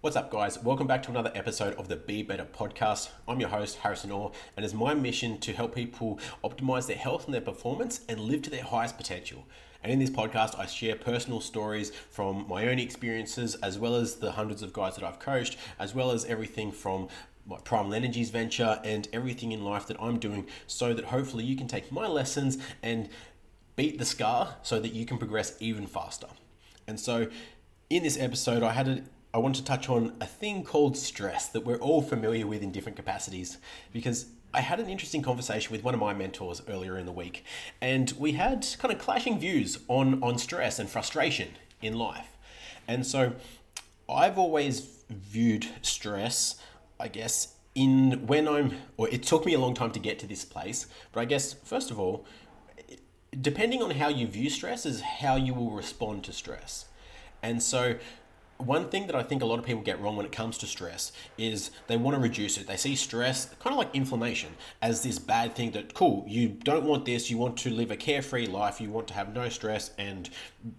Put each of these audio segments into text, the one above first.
What's up, guys? Welcome back to another episode of the Be Better podcast. I'm your host, Harrison Orr, and it's my mission to help people optimize their health and their performance and live to their highest potential. And in this podcast, I share personal stories from my own experiences, as well as the hundreds of guys that I've coached, as well as everything from my Primal Energies venture and everything in life that I'm doing, so that hopefully you can take my lessons and beat the scar so that you can progress even faster. And so in this episode, I want to touch on a thing called stress that we're all familiar with in different capacities, because I had an interesting conversation with one of my mentors earlier in the week, and we had kind of clashing views on stress and frustration in life. And so I've always viewed stress, I guess, it took me a long time to get to this place, but I guess, first of all, depending on how you view stress is how you will respond to stress. And so one thing that I think a lot of people get wrong when it comes to stress is they want to reduce it. They see stress, kind of like inflammation, as this bad thing that, cool, you don't want this, you want to live a carefree life, you want to have no stress and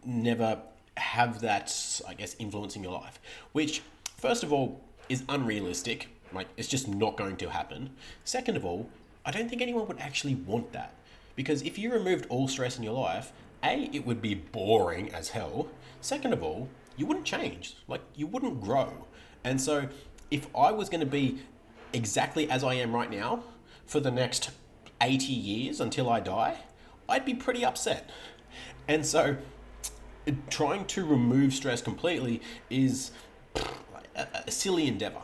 never have that, I guess, influencing your life. Which, first of all, is unrealistic. Like, it's just not going to happen. Second of all, I don't think anyone would actually want that. Because if you removed all stress in your life, A, it would be boring as hell. Second of all, you wouldn't change, like you wouldn't grow. And so if I was going to be exactly as I am right now for the next 80 years until I die, I'd be pretty upset. And so trying to remove stress completely is a silly endeavor.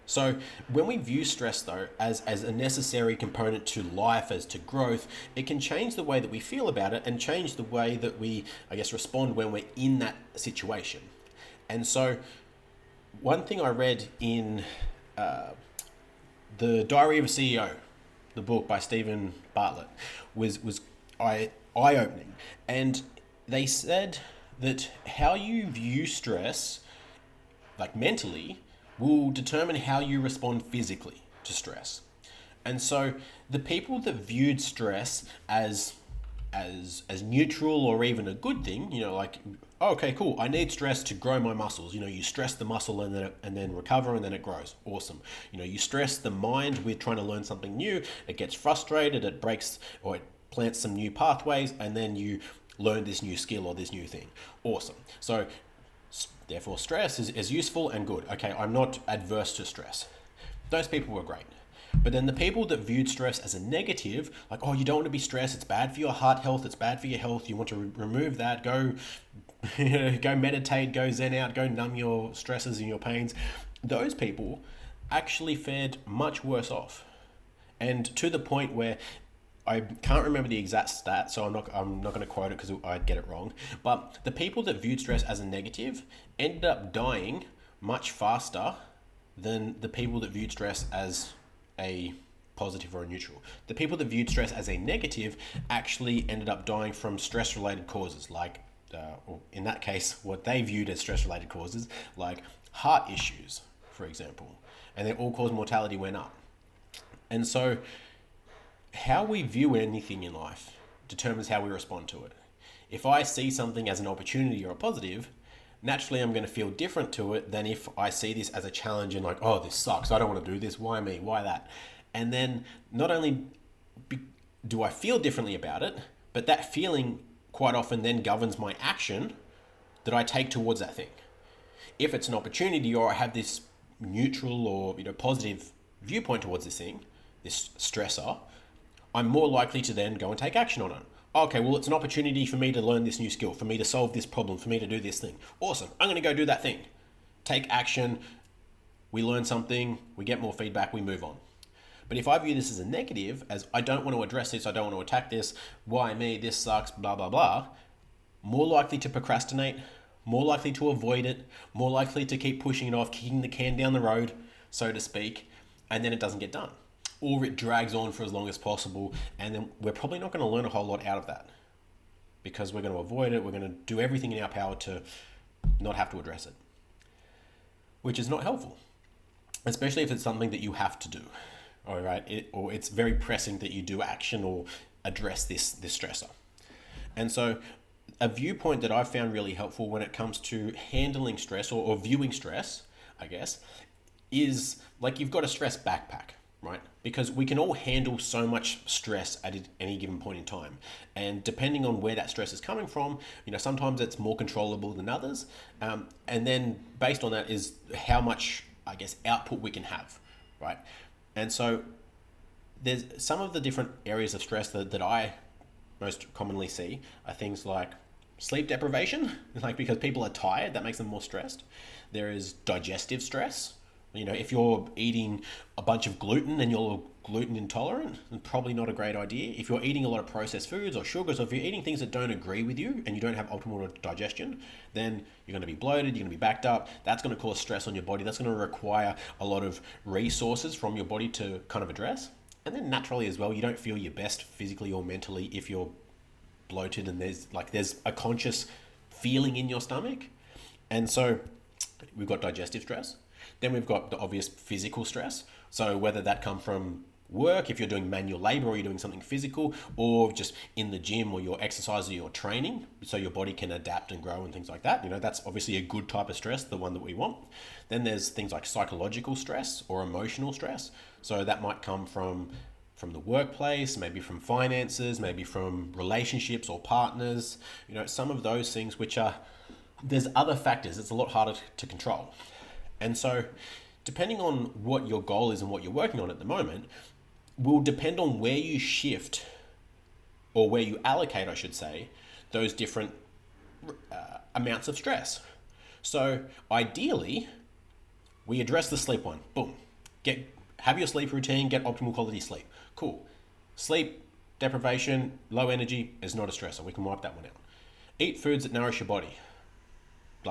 So when we view stress, though, as a necessary component to life, as to growth, it can change the way that we feel about it and change the way that we, I guess, respond when we're in that situation. And so one thing I read in The Diary of a CEO, the book by Stephen Bartlett, was eye-opening. And they said that how you view stress, like mentally, will determine how you respond physically to stress. And so the people that viewed stress as neutral or even a good thing, like, oh, okay, cool, I need stress to grow my muscles. You stress the muscle and then recover and then it grows. Awesome. You stress the mind with trying to learn something new, it gets frustrated, it breaks or it plants some new pathways, and then you learn this new skill or this new thing. Awesome. So therefore, stress is useful and good. Okay, I'm not adverse to stress. Those people were great. But then the people that viewed stress as a negative, like, oh, you don't want to be stressed, it's bad for your heart health, it's bad for your health, you want to remove that, go meditate, go zen out, go numb your stresses and your pains. Those people actually fared much worse off. And to the point where I can't remember the exact stat, so I'm not going to quote it because I'd get it wrong. But the people that viewed stress as a negative ended up dying much faster than the people that viewed stress as a positive or a neutral. The people that viewed stress as a negative actually ended up dying from stress-related causes, like, or in that case, what they viewed as stress-related causes, like heart issues, for example. And their all-cause mortality went up. And so how we view anything in life determines how we respond to it. If I see something as an opportunity or a positive, naturally I'm going to feel different to it than if I see this as a challenge and like, oh, this sucks, I don't want to do this, why me, why that? And then not only do I feel differently about it, but that feeling quite often then governs my action that I take towards that thing. If it's an opportunity or I have this neutral or positive viewpoint towards this thing, this stressor, I'm more likely to then go and take action on it. Okay, well, it's an opportunity for me to learn this new skill, for me to solve this problem, for me to do this thing. Awesome, I'm going to go do that thing. Take action, we learn something, we get more feedback, we move on. But if I view this as a negative, as I don't want to address this, I don't want to attack this, why me, this sucks, blah, blah, blah, more likely to procrastinate, more likely to avoid it, more likely to keep pushing it off, kicking the can down the road, so to speak, and then it doesn't get done. Or it drags on for as long as possible, and then we're probably not going to learn a whole lot out of that because we're going to avoid it, we're going to do everything in our power to not have to address it, which is not helpful, especially if it's something that you have to do, all right? Or it's very pressing that you do action or address this stressor. And so a viewpoint that I've found really helpful when it comes to handling stress or viewing stress, I guess, is like you've got a stress backpack, right? Because we can all handle so much stress at any given point in time. And depending on where that stress is coming from, sometimes it's more controllable than others. And then based on that is how much, I guess, output we can have, right? And so there's some of the different areas of stress that I most commonly see are things like sleep deprivation, like because people are tired, that makes them more stressed. There is digestive stress. If you're eating a bunch of gluten and you're gluten intolerant, it's probably not a great idea. If you're eating a lot of processed foods or sugars, or if you're eating things that don't agree with you and you don't have optimal digestion, then you're going to be bloated, you're going to be backed up. That's going to cause stress on your body. That's going to require a lot of resources from your body to kind of address. And then naturally as well, you don't feel your best physically or mentally if you're bloated and there's a conscious feeling in your stomach. And so we've got digestive stress. Then we've got the obvious physical stress. So whether that come from work, if you're doing manual labor or you're doing something physical, or just in the gym or your exercise or your training, so your body can adapt and grow and things like that. That's obviously a good type of stress, the one that we want. Then there's things like psychological stress or emotional stress. So that might come from the workplace, maybe from finances, maybe from relationships or partners. Some of those things there's other factors. It's a lot harder to control. And so depending on what your goal is and what you're working on at the moment will depend on where you shift, or where you allocate, I should say, those different amounts of stress. So ideally, we address the sleep one. Boom. Have your sleep routine, get optimal quality sleep. Cool. Sleep deprivation, low energy is not a stressor. We can wipe that one out. Eat foods that nourish your body,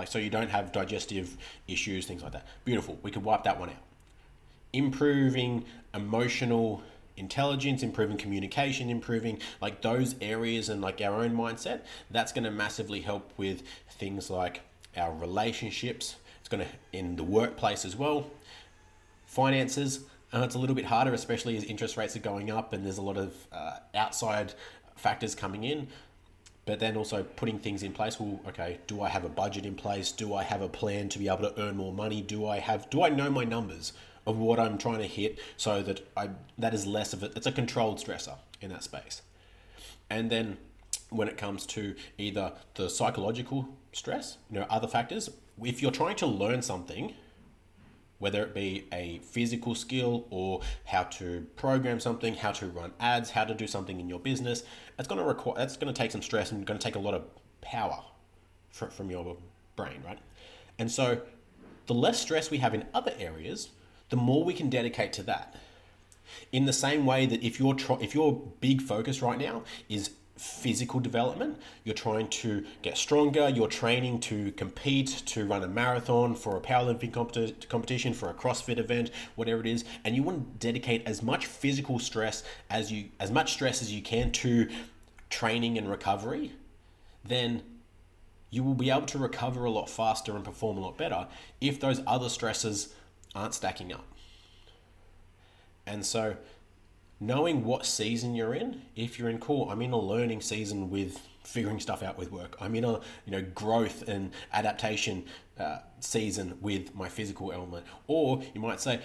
so you don't have digestive issues, things like that. Beautiful. We could wipe that one out. Improving emotional intelligence, improving communication, improving those areas and our own mindset. That's going to massively help with things like our relationships. It's going to in the workplace as well. Finances. It's a little bit harder, especially as interest rates are going up and there's a lot of outside factors coming in. But then also putting things in place. Well, okay, do I have a budget in place? Do I have a plan to be able to earn more money? Do I know my numbers of what I'm trying to hit, so that that is less of it's a controlled stressor in that space. And then when it comes to either the psychological stress, other factors, if you're trying to learn something, whether it be a physical skill or how to program something, how to run ads, how to do something in your business, that's going to take some stress and going to take a lot of power from your brain, right? And so the less stress we have in other areas, the more we can dedicate to that. In the same way that if your big focus right now is physical development, you're trying to get stronger, you're training to compete, to run a marathon, for a powerlifting competition, for a CrossFit event, whatever it is, and you want to dedicate as much physical stress as you can to training and recovery, then you will be able to recover a lot faster and perform a lot better if those other stresses aren't stacking up. And so knowing what season you're in, if you're in I'm in a learning season with figuring stuff out with work. I'm in a growth and adaptation season with my physical element. Or you might say,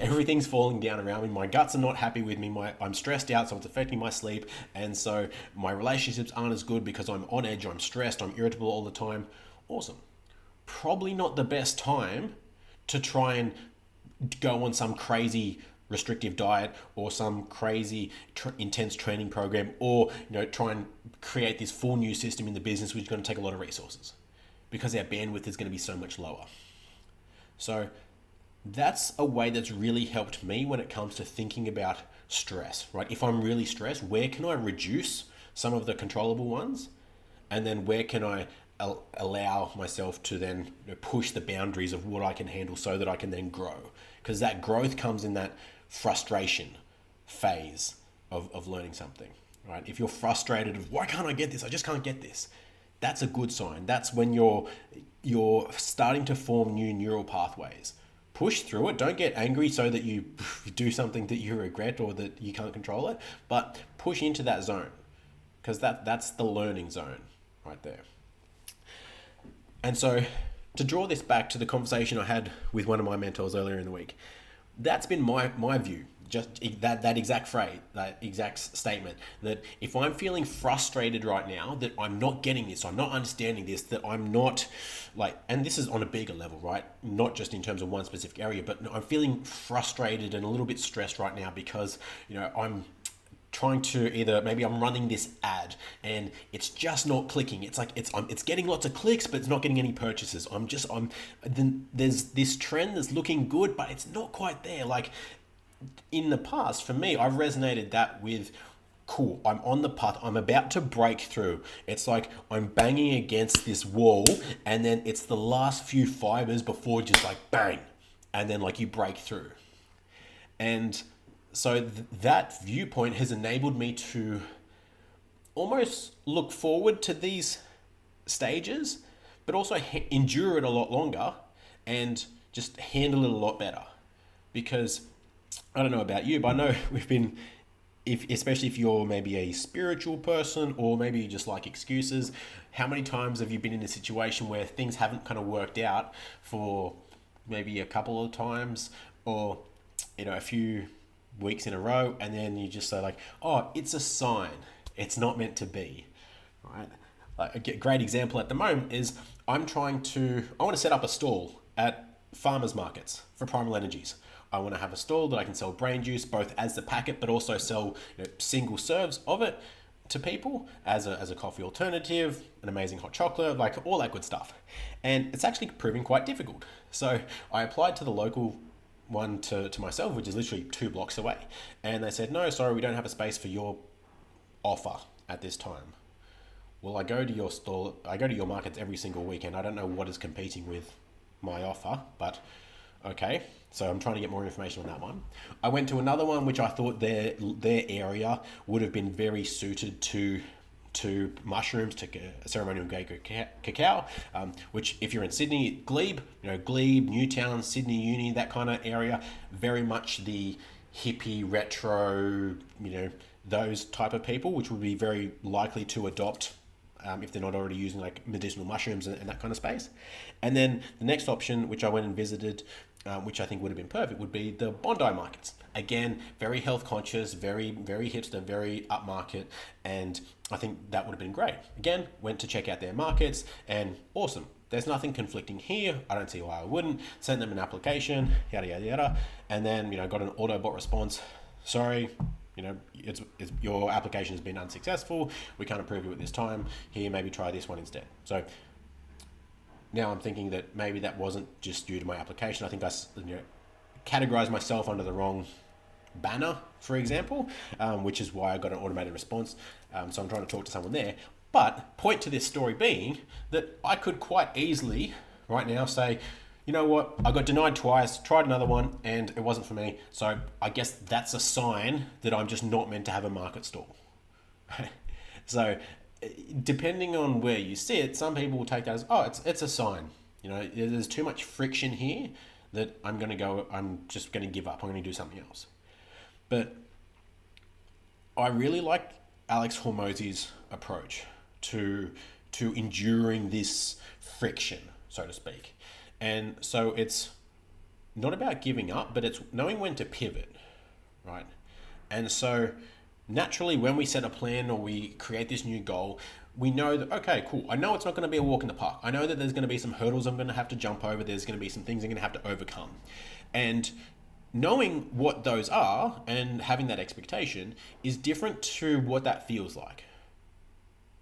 everything's falling down around me. My guts are not happy with me. I'm stressed out, so it's affecting my sleep. And so my relationships aren't as good because I'm on edge, I'm stressed, I'm irritable all the time. Awesome. Probably not the best time to try and go on some crazy restrictive diet or some crazy intense training program, or try and create this full new system in the business, which is going to take a lot of resources because our bandwidth is going to be so much lower. So that's a way that's really helped me when it comes to thinking about stress, right? If I'm really stressed, where can I reduce some of the controllable ones, and then where can I allow myself to then push the boundaries of what I can handle so that I can then grow? Because that growth comes in that frustration phase of learning something, right? If you're frustrated of why can't I get this? I just can't get this. That's a good sign. That's when you're starting to form new neural pathways. Push through it. Don't get angry so that you do something that you regret or that you can't control it, but push into that zone, because that's the learning zone right there. And so to draw this back to the conversation I had with one of my mentors earlier in the week, that's been my view. Just that exact phrase, that exact statement, that if I'm feeling frustrated right now, that I'm not getting this, I'm not understanding this, that I'm not like, and this is on a bigger level, right? Not just in terms of one specific area, but I'm feeling frustrated and a little bit stressed right now because, I'm trying to either, maybe I'm running this ad and it's just not clicking. It's like it's getting lots of clicks, but it's not getting any purchases. Then there's this trend that's looking good, but it's not quite there. Like in the past, for me, I've resonated that with, cool, I'm on the path, I'm about to break through. It's like I'm banging against this wall, and then it's the last few fibers before just like bang, and then like you break through. And so that viewpoint has enabled me to almost look forward to these stages, but also endure it a lot longer and just handle it a lot better. Because I don't know about you, but I know we've been, especially if you're maybe a spiritual person or maybe you just like excuses, how many times have you been in a situation where things haven't kind of worked out for maybe a couple of times, or a few weeks in a row, and then you just say like, oh, it's a sign, it's not meant to be, right? Like a great example at the moment is I want to set up a stall at farmers markets for Primal Energies. I want to have a stall that I can sell brain juice both as the packet, but also sell single serves of it to people as a coffee alternative, an amazing hot chocolate, like all that good stuff. And it's actually proving quite difficult. So I applied to the local one to myself, which is literally 2 blocks away. And they said, no, sorry, we don't have a space for your offer at this time. Well, I go to your stall, I go to your markets every single weekend. I don't know what is competing with my offer, but okay. So I'm trying to get more information on that one. I went to another one, which I thought their area would have been very suited to mushrooms, to ceremonial grade cacao, which if you're in Sydney, Glebe, Newtown, Sydney Uni, that kind of area, very much the hippie, retro, those type of people, which would be very likely to adopt if they're not already using like medicinal mushrooms and that kind of space. And then the next option, which I went and visited, which I think would have been perfect, would be the Bondi markets. Again, very health conscious, very, very hipster, very upmarket, and I think that would have been great. Again, went to check out their markets, and awesome. There's nothing conflicting here. I don't see why I wouldn't. Sent them an application, yada, yada, yada, and then, got an Autobot response. Sorry, it's your application has been unsuccessful. We can't approve you at this time. Here, maybe try this one instead. So now I'm thinking that maybe that wasn't just due to my application. I think I categorized myself under the wrong banner, for example, which is why I got an automated response. So I'm trying to talk to someone there. But point to this story being that I could quite easily right now say, you know what, I got denied twice, tried another one, and it wasn't for me. So I guess that's a sign that I'm just not meant to have a market stall. So depending on where you sit, some people will take that as, oh, it's a sign. There's too much friction here that I'm just going to give up. I'm going to do something else. But I really like Alex Hormozi's approach to enduring this friction, so to speak. And so it's not about giving up, but it's knowing when to pivot, right? And so naturally, when we set a plan or we create this new goal, we know that, okay, cool, I know it's not going to be a walk in the park. I know that there's going to be some hurdles I'm going to have to jump over. There's going to be some things I'm going to have to overcome. And knowing what those are and having that expectation is different to what that feels like.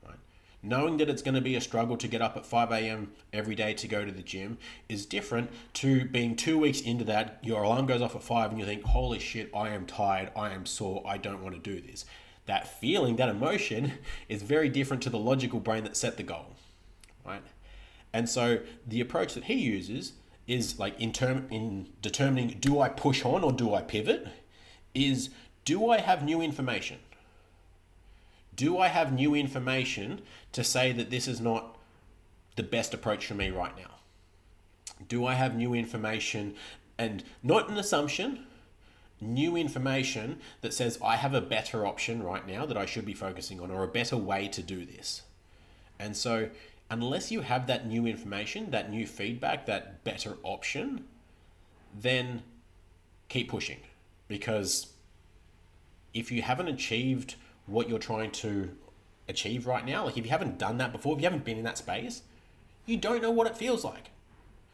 Right? Knowing that it's going to be a struggle to get up at 5 a.m. every day to go to the gym is different to being 2 weeks into that, your alarm goes off at 5 and you think, holy shit, I am tired, I am sore, I don't want to do this. That feeling, that emotion is very different to the logical brain that set the goal, right? And so the approach that he uses is like in determining, do I push on or do I pivot, is, do I have new information? Do I have new information to say that this is not the best approach for me right now? Do I have new information, and not an assumption, new information that says I have a better option right now that I should be focusing on, or a better way to do this? And so unless you have that new information, that new feedback, that better option, then keep pushing. Because if you haven't achieved what you're trying to achieve right now, like if you haven't done that before, if you haven't been in that space, you don't know what it feels like.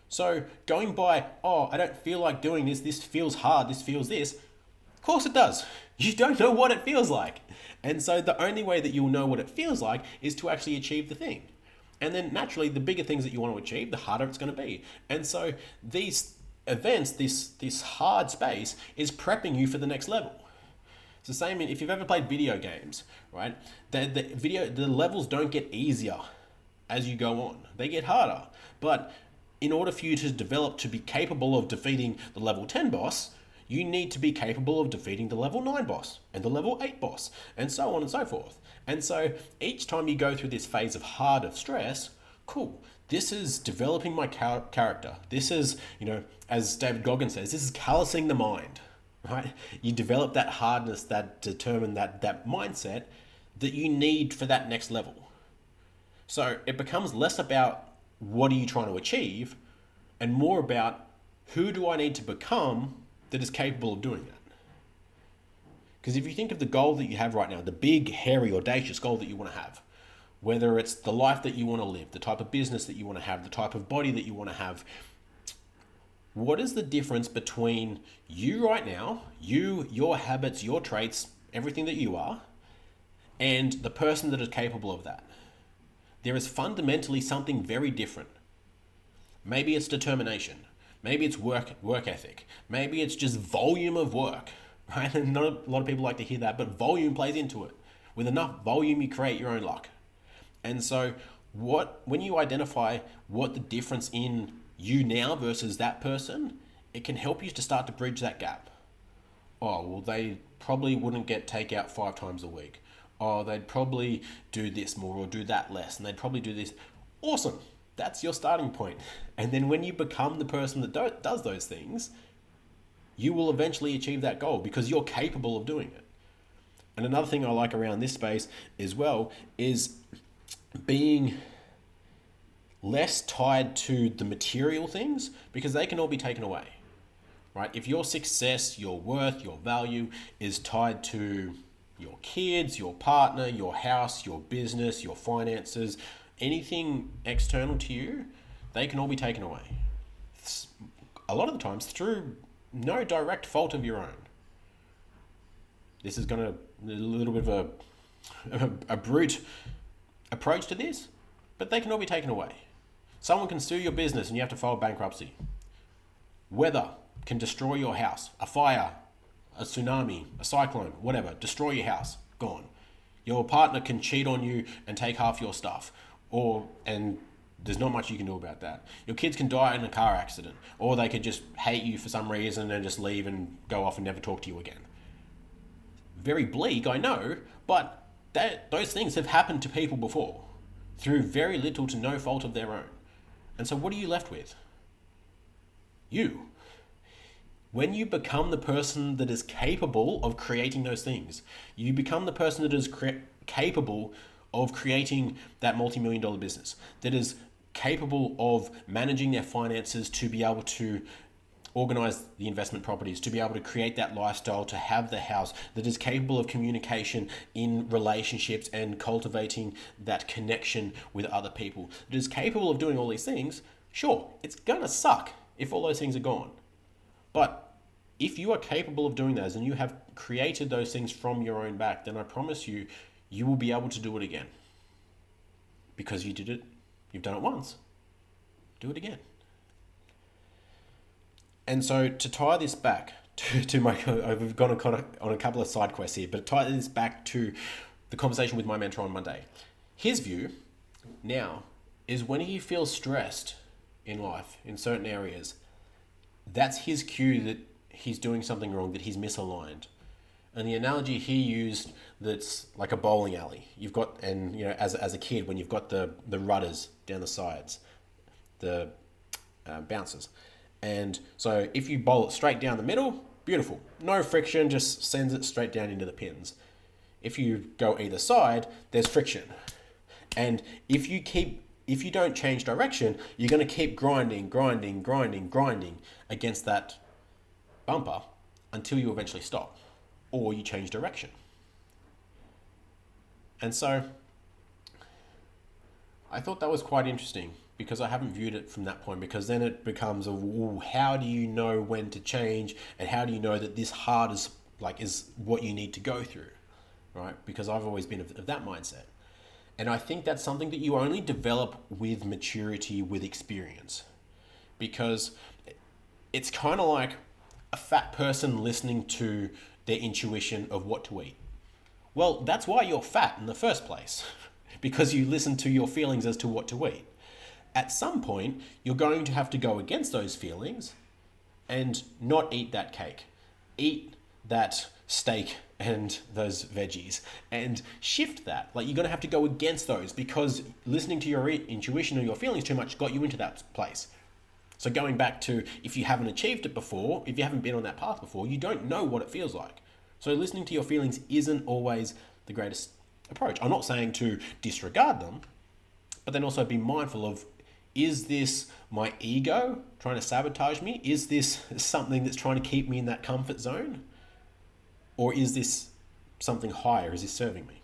So going by, oh, I don't feel like doing this, this feels hard, this feels this, of course it does. You don't know what it feels like. And so the only way that you'll know what it feels like is to actually achieve the thing. And then naturally, the bigger things that you want to achieve, the harder it's going to be. And so these events, this hard space is prepping you for the next level. It's the same if you've ever played video games, right? The levels don't get easier as you go on. They get harder. But in order for you to develop to be capable of defeating the level 10 boss, you need to be capable of defeating the level 9 boss and the level 8 boss and so on and so forth. And so each time you go through this phase of hard of stress, cool, this is developing my character. This is, as David Goggins says, this is callousing the mind, right? You develop that hardness, that determine that mindset that you need for that next level. So it becomes less about what are you trying to achieve and more about who do I need to become that is capable of doing that. Because if you think of the goal that you have right now, the big, hairy, audacious goal that you want to have, whether it's the life that you want to live, the type of business that you want to have, the type of body that you want to have, what is the difference between you right now, your habits, your traits, everything that you are, and the person that is capable of that? There is fundamentally something very different. Maybe it's determination. Maybe it's work ethic. Maybe it's just volume of work, right? And not a lot of people like to hear that, but volume plays into it. With enough volume, you create your own luck. And so when you identify what the difference in you now versus that person, it can help you to start to bridge that gap. Oh, well, they probably wouldn't get takeout 5 times a week. Oh, they'd probably do this more or do that less, and they'd probably do this. Awesome. That's your starting point. And then when you become the person that does those things, you will eventually achieve that goal because you're capable of doing it. And another thing I like around this space as well is being less tied to the material things because they can all be taken away, right? If your success, your worth, your value is tied to your kids, your partner, your house, your business, your finances, anything external to you, they can all be taken away. A lot of the times through no direct fault of your own. This is going to a little bit of a brute approach to this, but they can all be taken away. Someone can sue your business and you have to file bankruptcy. Weather can destroy your house. A fire, a tsunami, a cyclone, whatever, destroy your house, gone. Your partner can cheat on you and take half your stuff, and there's not much you can do about that. Your kids can die in a car accident, or they could just hate you for some reason and just leave and go off and never talk to you again. Very bleak, I know, but those things have happened to people before, through very little to no fault of their own. And so what are you left with? You. When you become the person that is capable of creating those things, you become the person that is capable of creating that multi-million-dollar business, that is capable of managing their finances to be able to organize the investment properties, to be able to create that lifestyle, to have the house, that is capable of communication in relationships and cultivating that connection with other people, that is capable of doing all these things. Sure, it's gonna suck if all those things are gone. But if you are capable of doing those and you have created those things from your own back, then I promise you, you will be able to do it again. Because you did it, you've done it once. Do it again. And so to tie this back to my, we've gone on a couple of side quests here, but tie this back to the conversation with my mentor on Monday. His view now is when he feels stressed in life, in certain areas, that's his cue that he's doing something wrong, that he's misaligned. And the analogy he used, that's like a bowling alley. You've got, and you know, as a kid, when you've got the rudders down the sides, the bouncers. And so if you bowl it straight down the middle, beautiful. No friction, just sends it straight down into the pins. If you go either side, there's friction. And if you keep if you don't change direction, you're going to keep grinding against that bumper until you eventually stop or you change direction. And so I thought that was quite interesting because I haven't viewed it from that point, because then it becomes how do you know when to change, and how do you know that this hard is what you need to go through, right? Because I've always been of that mindset. And I think that's something that you only develop with maturity, with experience, because it's kind of like a fat person listening to their intuition of what to eat. Well, that's why you're fat in the first place, because you listen to your feelings as to what to eat. At some point, you're going to have to go against those feelings and not eat that cake. Eat that steak and those veggies and shift that. Like, you're going to have to go against those because listening to your intuition or your feelings too much got you into that place. So going back to, if you haven't achieved it before, if you haven't been on that path before, you don't know what it feels like. So listening to your feelings isn't always the greatest approach. I'm not saying to disregard them, but then also be mindful of, is this my ego trying to sabotage me? Is this something that's trying to keep me in that comfort zone? Or is this something higher? Is this serving me?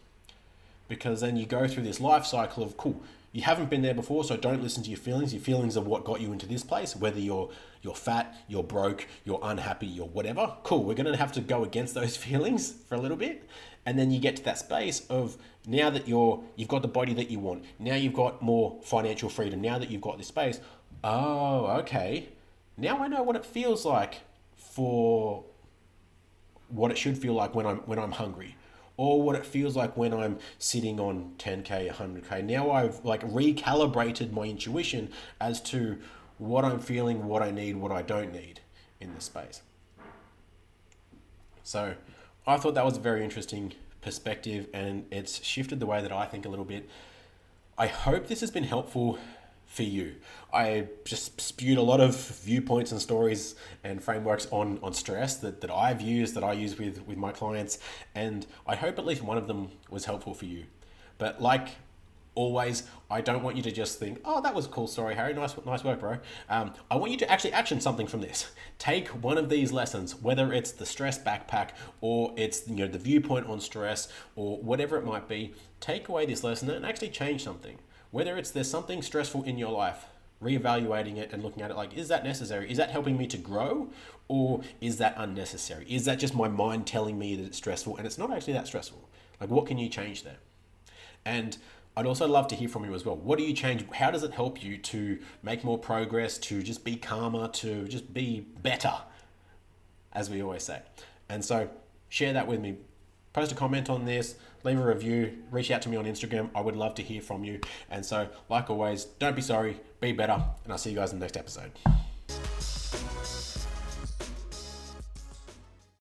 Because then you go through this life cycle of, cool, you haven't been there before, so don't listen to your feelings. Your feelings are what got you into this place, whether you're fat, you're broke, you're unhappy, you're whatever. Cool, we're going to have to go against those feelings for a little bit. And then you get to that space of, now that you've got the body that you want, now you've got more financial freedom, now that you've got this space, oh, okay, now I know what it feels like for what it should feel like when I'm hungry, or what it feels like when I'm sitting on 10K, 100K. Now I've recalibrated my intuition as to what I'm feeling, what I need, what I don't need in this space. So I thought that was a very interesting perspective, and it's shifted the way that I think a little bit. I hope this has been helpful for you. I just spewed a lot of viewpoints and stories and frameworks on stress that I've used, that I use with my clients, and I hope at least one of them was helpful for you. But like always, I don't want you to just think, oh, that was a cool story, Harry. Nice work, bro. I want you to actually action something from this. Take one of these lessons, whether it's the stress backpack or it's the viewpoint on stress or whatever it might be. Take away this lesson and actually change something. Whether it's there's something stressful in your life, reevaluating it and looking at it like, is that necessary? Is that helping me to grow, or is that unnecessary? Is that just my mind telling me that it's stressful and it's not actually that stressful? Like, what can you change there? And I'd also love to hear from you as well. What do you change? How does it help you to make more progress, to just be calmer, to just be better, as we always say? And so share that with me. Post a comment on this, leave a review, reach out to me on Instagram. I would love to hear from you. And so, like always, don't be sorry, be better, and I'll see you guys in the next episode.